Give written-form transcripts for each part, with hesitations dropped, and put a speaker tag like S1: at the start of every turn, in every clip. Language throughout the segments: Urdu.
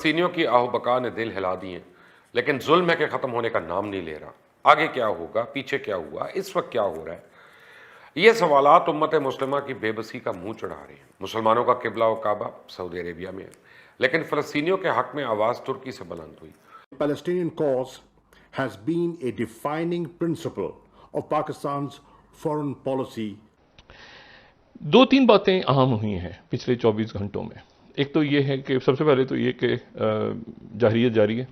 S1: فلسطینیوں کی آہ و بکا نے دل ہلا دیے لیکن ظلم ہے کہ ختم ہونے کا نام نہیں لے رہا. آگے کیا ہوگا، پیچھے کیا ہوا، اس وقت کیا ہو رہا ہے؟ یہ سوالات امت مسلمہ کی بے بسی کا منہ چڑھا رہے ہیں. مسلمانوں کا قبلہ و کعبہ سعودی عربیہ میں ہے، لیکن فلسطینیوں کے حق میں آواز ترکی سے بلند ہوئی.
S2: The Palestinian cause has been a defining principle of Pakistan's foreign policy.
S3: دو تین باتیں اہم ہوئی ہیں پچھلے 24 گھنٹوں میں. ایک تو یہ ہے کہ سب سے پہلے تو یہ کہ جاہریت جاری ہے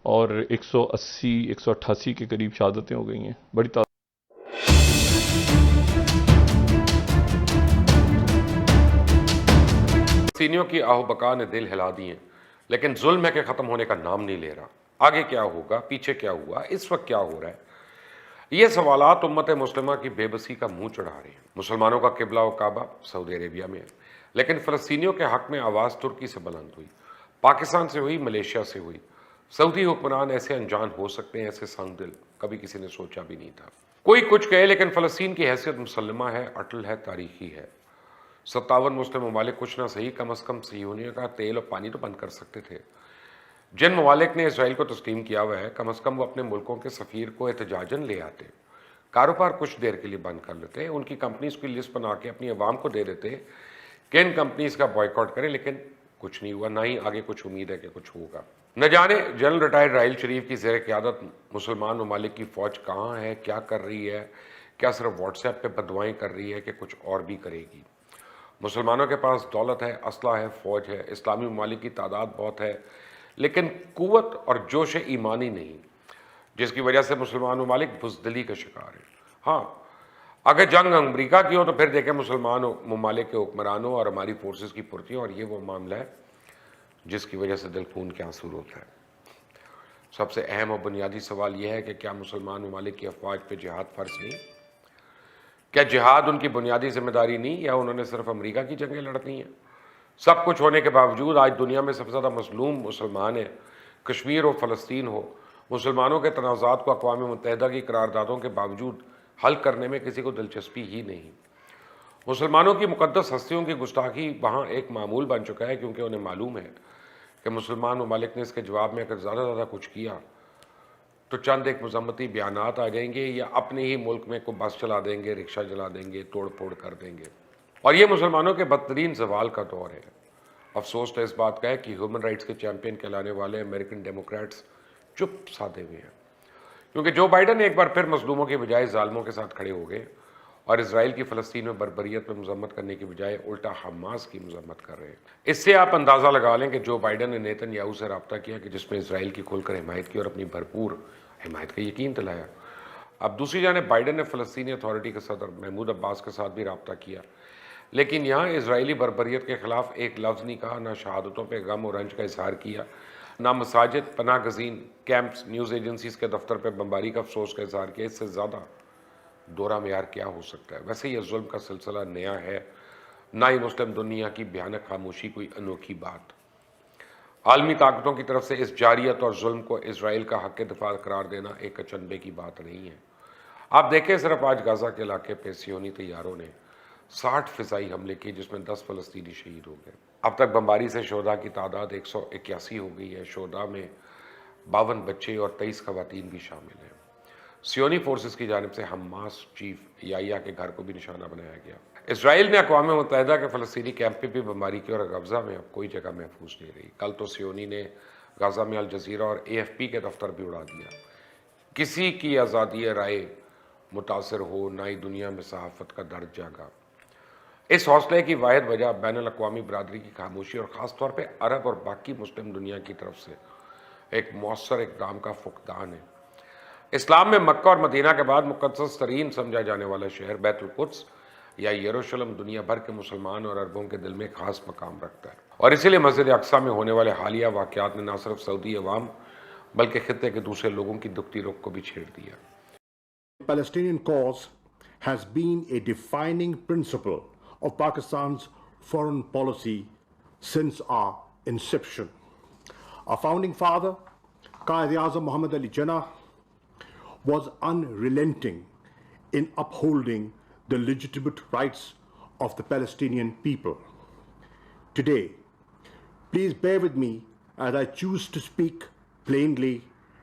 S3: اور 188 کے قریب شہادتیں ہو گئی ہیں. بڑی
S1: فلسطینیوں کی آہ و بکا نے دل ہلا دیے لیکن ظلم ہے کہ ختم ہونے کا نام نہیں لے رہا. آگے کیا ہوگا، پیچھے کیا ہوا، اس وقت کیا ہو رہا ہے؟ یہ سوالات امت مسلمہ کی بے بسی کا منہ چڑھا رہے ہیں. مسلمانوں کا قبلہ و کعبہ سعودی عربیہ میں ہے، لیکن فلسطینیوں کے حق میں آواز ترکی سے بلند ہوئی، پاکستان سے ہوئی، ملیشیا سے ہوئی. سعودی حکمران ایسے انجان ہو سکتے ہیں، ایسے سنگ دل کبھی کسی نے سوچا بھی نہیں تھا. کوئی کچھ کہے لیکن فلسطین کی حیثیت مسلمہ ہے، اٹل ہے، تاریخی ہے. 57 مسلم ممالک کچھ نہ صحیح کم از کم صہیونیوں کا تیل اور پانی تو بند کر سکتے تھے. جن ممالک نے اسرائیل کو تسلیم کیا ہوا ہے کم از کم وہ اپنے ملکوں کے سفیر کو احتجاجاً لے آتے، کاروبار کچھ دیر کے لیے بند کر لیتے، ان کی کمپنیز کی لسٹ بنا کے اپنی عوام کو دے دیتے کہ ان کمپنیز کا بائیکاٹ کریں. لیکن کچھ نہیں ہوا، نہ ہی آگے کچھ امید ہے کہ کچھ ہوگا. نہ جانے جنرل ریٹائرڈ راحیل شریف کی زیر قیادت مسلمان ممالک کی فوج کہاں ہے، کیا کر رہی ہے، کیا صرف واٹس ایپ پہ بدوائیں کر رہی ہے کہ کچھ اور بھی کرے گی. مسلمانوں کے پاس دولت ہے، اسلحہ ہے، فوج ہے، اسلامی ممالک کی تعداد بہت ہے، لیکن قوت اور جوش ایمانی نہیں، جس کی وجہ سے مسلمان ممالک بزدلی کا شکار ہیں. ہاں، اگر جنگ امریکہ کی ہو تو پھر دیکھیں مسلمان ممالک کے حکمرانوں اور ہماری فورسز کی پھرتیوں، اور یہ وہ معاملہ ہے جس کی وجہ سے دل خون کے آنسو روتا ہے. سب سے اہم اور بنیادی سوال یہ ہے کہ کیا مسلمان ممالک کی افواج پہ جہاد فرض نہیں؟ کیا جہاد ان کی بنیادی ذمہ داری نہیں، یا انہوں نے صرف امریکہ کی جنگیں لڑنی ہیں؟ سب کچھ ہونے کے باوجود آج دنیا میں سب سے زیادہ مظلوم مسلمان ہیں. کشمیر ہو، فلسطین ہو، مسلمانوں کے تنازعات کو اقوام متحدہ کی قراردادوں کے باوجود حل کرنے میں کسی کو دلچسپی ہی نہیں. مسلمانوں کی مقدس ہستیوں کی گستاخی وہاں ایک معمول بن چکا ہے، کیونکہ انہیں معلوم ہے کہ مسلمان ممالک نے اس کے جواب میں اگر زیادہ زیادہ کچھ کیا تو چند ایک مذمتی بیانات آ جائیں گے، یا اپنے ہی ملک میں کوئی بس چلا دیں گے، رکشہ چلا دیں گے، توڑ پھوڑ کر دیں گے. اور یہ مسلمانوں کے بدترین زوال کا دور ہے. افسوس تو اس بات کا ہے کہ ہیومن رائٹس کے چیمپئن کہلانے والے امریکن ڈیموکریٹس چپ سادے ہوئے ہیں، کیونکہ جو بائیڈن ایک بار پھر مظلوموں کی بجائے ظالموں کے ساتھ کھڑے ہو گئے اور اسرائیل کی فلسطین میں بربریت میں مذمت کرنے کی بجائے الٹا حماس کی مذمت کر رہے ہیں. اس سے آپ اندازہ لگا لیں کہ جو بائیڈن نے نیتن یاہو سے رابطہ کیا، کہ جس میں اسرائیل کی کھل کر حمایت کی اور اپنی بھرپور حمایت کا یقین دلایا. اب دوسری جانب بائیڈن نے فلسطینی اتھارٹی کے صدر محمود عباس کے ساتھ بھی رابطہ کیا، لیکن یہاں اسرائیلی بربریت کے خلاف ایک لفظ نہیں کہا، نہ شہادتوں پہ غم و رنج کا اظہار کیا، نہ مساجد، پناہ گزین کیمپس، نیوز ایجنسیز کے دفتر پہ بمباری کا افسوس کا اظہار کیا. اس سے زیادہ دورہ معیار کیا ہو سکتا ہے؟ ویسے یہ ظلم کا سلسلہ نیا ہے، نہ ہی مسلم دنیا کی بھیانک خاموشی کوئی انوکھی بات. عالمی طاقتوں کی طرف سے اس جاریت اور ظلم کو اسرائیل کا حق دفاع قرار دینا ایک اچنبے کی بات نہیں ہے. آپ دیکھیں صرف آج غزہ کے علاقے پہ صہیونی طیاروں نے 60 فضائی حملے کیے، جس میں 10 فلسطینی شہید ہو گئے. اب تک بمباری سے شہداء کی تعداد 181 ہو گئی ہے. شہداء میں 52 بچے اور 23 خواتین بھی شامل ہیں. صہیونی فورسز کی جانب سے حماس چیف یحییٰ کے گھر کو بھی نشانہ بنایا گیا. اسرائیل نے اقوام متحدہ کے فلسطینی کیمپ پہ بھی بمباری کی، اور غزہ میں اب کوئی جگہ محفوظ نہیں رہی. کل تو صہیونی نے غزہ میں الجزیرہ اور AFP کے دفتر بھی اڑا دیا. کسی کی آزادی رائے متاثر ہو، نہ ہی دنیا میں صحافت کا درد جاگا. اس حوصلے کی واحد وجہ بین الاقوامی برادری کی خاموشی اور خاص طور پہ عرب اور باقی مسلم دنیا کی طرف سے ایک مؤثر اقدام کا فقدان ہے. اسلام میں مکہ اور مدینہ کے بعد مقدس ترین سمجھا جانے والا شہر بیت القدس یا یروشلم دنیا بھر کے مسلمان اور عربوں کے دل میں خاص مقام رکھتا ہے، اور اسی لیے مسجد اقصیٰ میں ہونے والے حالیہ واقعات نے نہ صرف سعودی عوام بلکہ خطے کے دوسرے لوگوں کی دکھتی رخ کو بھی چھیڑ دیا.
S2: The Palestinian cause has been a defining principle of Pakistan's foreign policy since our inception. Our founding father, Quaid-e-Azam Muhammad Ali Jinnah, was unrelenting in upholding the legitimate rights of the Palestinian people. Today, please bear with me as I choose to speak plainly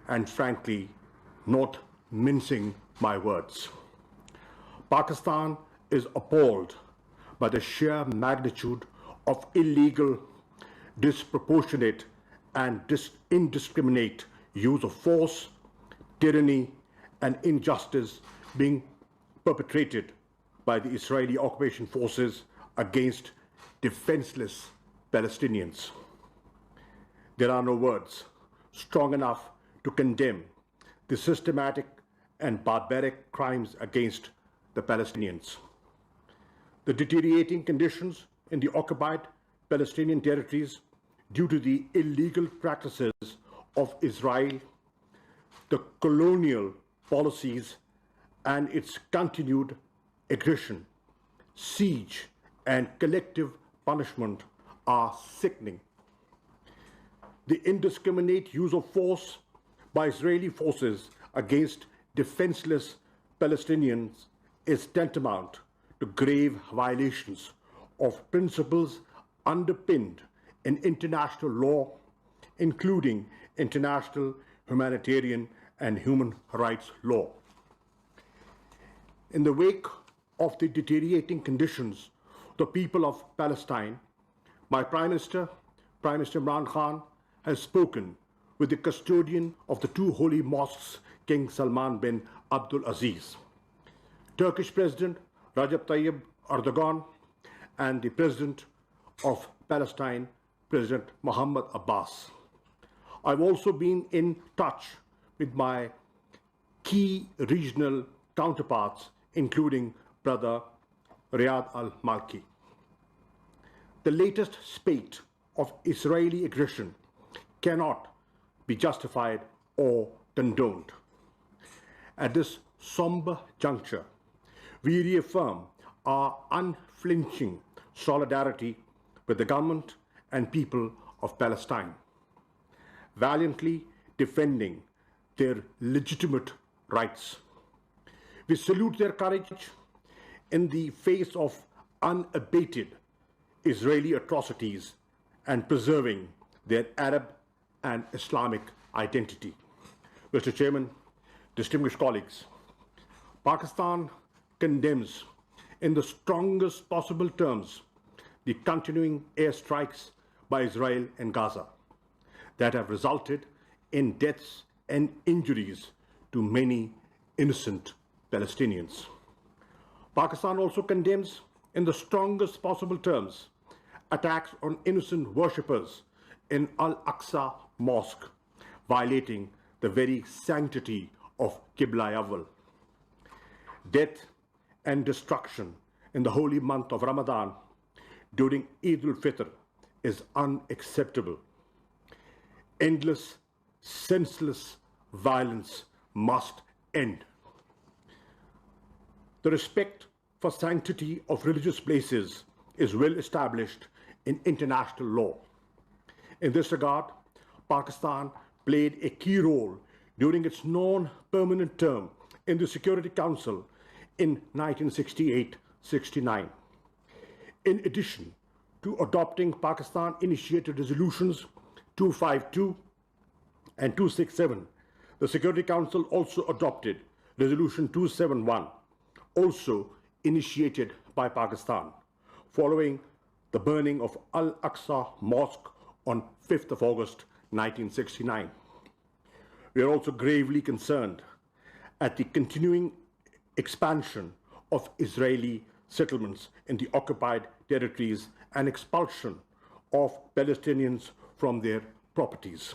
S2: and frankly, not mincing my words. Pakistan is appalled by the sheer magnitude of illegal, disproportionate, and indiscriminate use of force, tyranny, and injustice being perpetrated by the Israeli occupation forces against defenseless Palestinians. There are no words strong enough to condemn the systematic and barbaric crimes against the Palestinians. The deteriorating conditions in the occupied Palestinian territories due to the illegal practices of Israel, the colonial policies, and its continued aggression, siege, and collective punishment are sickening. The indiscriminate use of force by Israeli forces against defenseless Palestinians is tantamount to grave violations of principles underpinned in international law, including international humanitarian and human rights law. In the wake of the deteriorating conditions of the people of Palestine, my Prime Minister Imran Khan, has spoken with the custodian of the two holy mosques, King Salman bin Abdul Aziz, Turkish President Recep Tayyip Erdogan, and the President of Palestine, President Mahmoud Abbas. I've also been in touch with my key regional counterparts, including Brother Riyad al-Malki. The latest spate of Israeli aggression cannot be justified or condoned. At this somber juncture, we reaffirm our unflinching solidarity with the government and people of Palestine, valiantly defending their legitimate rights. We salute their courage in the face of unabated Israeli atrocities and preserving their Arab and Islamic identity. Mr. Chairman, distinguished colleagues, Pakistan condemns in the strongest possible terms the continuing airstrikes by Israel in Gaza that have resulted in deaths and injuries to many innocent Palestinians. Pakistan also condemns in the strongest possible terms attacks on innocent worshippers in Al-Aqsa Mosque, violating the very sanctity of Qibla Awwal. Death and destruction in the holy month of Ramadan during Eid al-Fitr is unacceptable. Endless, senseless violence must end. The respect for sanctity of religious places is well established in international law. In this regard, Pakistan played a key role during its non-permanent term in the Security Council in 1968-69. In addition to adopting Pakistan-initiated resolutions 252 and 267, the Security Council also adopted Resolution 271, also initiated by Pakistan, following the burning of Al-Aqsa Mosque on 5th of August 1969. We are also gravely concerned at the continuing expansion of Israeli settlements in the occupied territories and expulsion of Palestinians from their properties.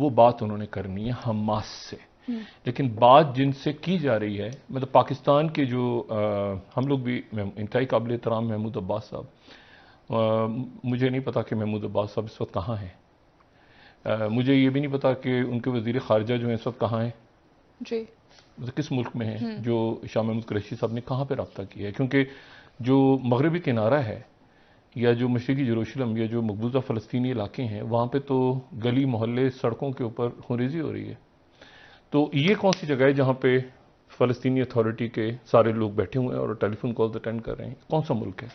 S3: وہ بات انہوں نے کرنی ہے حماس سے. لیکن بات جن سے کی جا رہی ہے، مطلب پاکستان کے جو ہم لوگ بھی انتہائی قابل احترام محمود عباس صاحب، مجھے نہیں پتا کہ محمود عباس صاحب اس وقت کہاں ہیں. مجھے یہ بھی نہیں پتا کہ ان کے وزیر خارجہ جو ہیں اس وقت کہاں ہیں،
S4: جی
S3: کس ملک میں ہیں، جو شاہ محمود قریشی صاحب نے کہاں پہ رابطہ کیا ہے. کیونکہ جو مغربی کنارہ ہے یا جو مشرقی یروشلم یا جو مقبوضہ فلسطینی علاقے ہیں، وہاں پہ تو گلی محلے سڑکوں کے اوپر خونریزی ہو رہی ہے. تو یہ کون سی جگہ ہے جہاں پہ فلسطینی اتھارٹی کے سارے لوگ بیٹھے ہوئے ہیں اور ٹیلی فون کالز اٹینڈ کر رہے ہیں؟ کون سا ملک ہے؟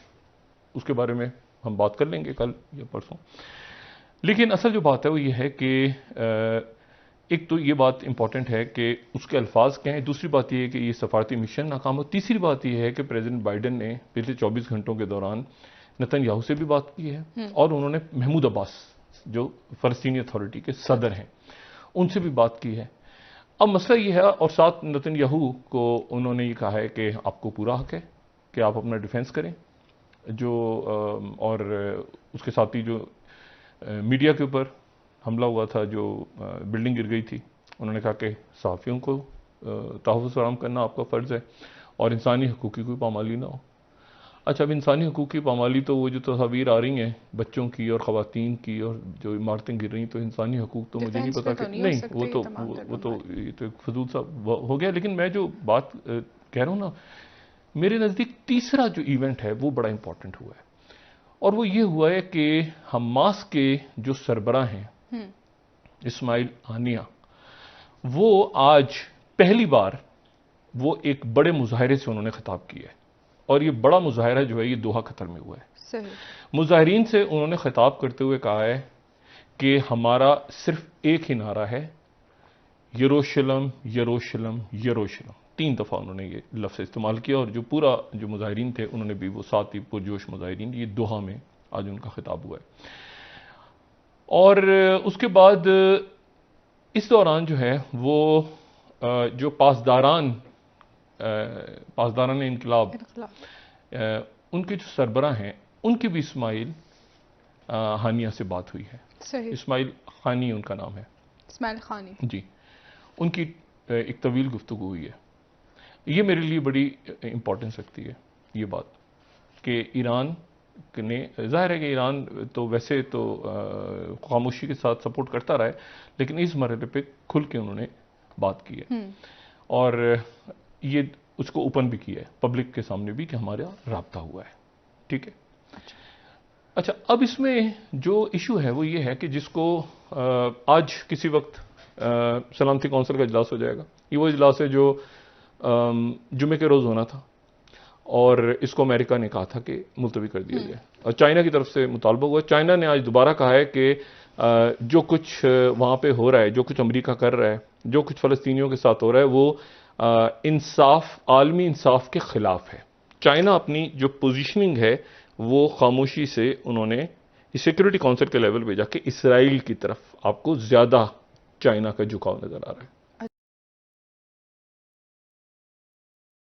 S3: اس کے بارے میں ہم بات کر لیں گے کل یا پرسوں. لیکن اصل جو بات ہے وہ یہ ہے کہ ایک تو یہ بات امپورٹنٹ ہے کہ اس کے الفاظ کیا ہیں، دوسری بات یہ ہے کہ یہ سفارتی مشن ناکام ہو، تیسری بات یہ ہے کہ پریزیڈنٹ بائیڈن نے پچھلے 24 گھنٹوں کے دوران نتن یاہو سے بھی بات کی ہے اور انہوں نے محمود عباس جو فلسطینی اتھارٹی کے صدر ہیں ان سے بھی بات کی ہے. اب مسئلہ یہ ہے، اور ساتھ نتن یاہو کو انہوں نے یہ کہا ہے کہ آپ کو پورا حق ہے کہ آپ اپنا ڈیفینس کریں. جو اور اس کے ساتھ ہی جو میڈیا کے اوپر حملہ ہوا تھا، جو بلڈنگ گر گئی تھی، انہوں نے کہا کہ صحافیوں کو تحفظ فراہم کرنا آپ کا فرض ہے اور انسانی حقوق کی کوئی پامالی نہ ہو. اچھا، اب انسانی حقوق کی پامالی تو وہ جو تصاویر آ رہی ہیں بچوں کی اور خواتین کی اور جو عمارتیں گر رہی ہیں، تو انسانی حقوق تو مجھے نہیں پتا کہ نہیں، وہ تو ایک فضول سا ہو گیا. لیکن میں جو بات کہہ رہا ہوں نا، میرے نزدیک تیسرا جو ایونٹ ہے وہ بڑا امپورٹنٹ ہوا ہے، اور وہ یہ ہوا ہے کہ حماس کے جو سربراہ ہیں اسماعیل ہانیہ، وہ آج پہلی بار وہ ایک بڑے مظاہرے سے انہوں نے خطاب کیا ہے، اور یہ بڑا مظاہرہ جو ہے یہ دوحہ قطر میں ہوا ہے.
S4: صحیح.
S3: مظاہرین سے انہوں نے خطاب کرتے ہوئے کہا ہے کہ ہمارا صرف ایک ہی نعرہ ہے، یروشلم یروشلم یروشلم. 3 دفعہ انہوں نے یہ لفظ استعمال کیا، اور جو پورا جو مظاہرین تھے انہوں نے بھی وہ ساتھ ہی پرجوش مظاہرین، یہ دوحہ میں آج ان کا خطاب ہوا ہے. اور اس کے بعد اس دوران جو ہے وہ جو پاسداران انقلاب ان کے جو سربراہ ہیں ان کی بھی اسماعیل ہانیہ سے بات ہوئی ہے.
S4: صحیح.
S3: اسماعیل خانی ان کا نام ہے.
S4: اسماعیل خانی.
S3: جی، ان کی ایک طویل گفتگو ہوئی ہے. یہ میرے لیے بڑی امپورٹنس رکھتی ہے یہ بات کہ ایران نے، ظاہر ہے کہ ایران تو ویسے تو خاموشی کے ساتھ سپورٹ کرتا رہا ہے، لیکن اس مرحلے پہ کھل کے انہوں نے بات کی ہے اور یہ اس کو اوپن بھی کیا ہے پبلک کے سامنے بھی کہ ہمارا رابطہ ہوا ہے. ٹھیک ہے. اچھا، اب اس میں جو ایشو ہے وہ یہ ہے کہ جس کو آج کسی وقت سلامتی کونسل کا اجلاس ہو جائے گا. یہ وہ اجلاس ہے جو جمعے کے روز ہونا تھا، اور اس کو امریکہ نے کہا تھا کہ ملتوی کر دیا جائے، اور چائنا کی طرف سے مطالبہ ہوا. چائنا نے آج دوبارہ کہا ہے کہ جو کچھ وہاں پہ ہو رہا ہے، جو کچھ امریکہ کر رہا ہے، جو کچھ فلسطینیوں کے ساتھ ہو رہا ہے، وہ عالمی انصاف کے خلاف ہے. چائنا اپنی جو پوزیشننگ ہے وہ خاموشی سے انہوں نے سیکورٹی کونسل کے لیول پہ جا کے اسرائیل کی طرف آپ کو زیادہ چائنا کا جھکاؤ نظر آ رہا ہے.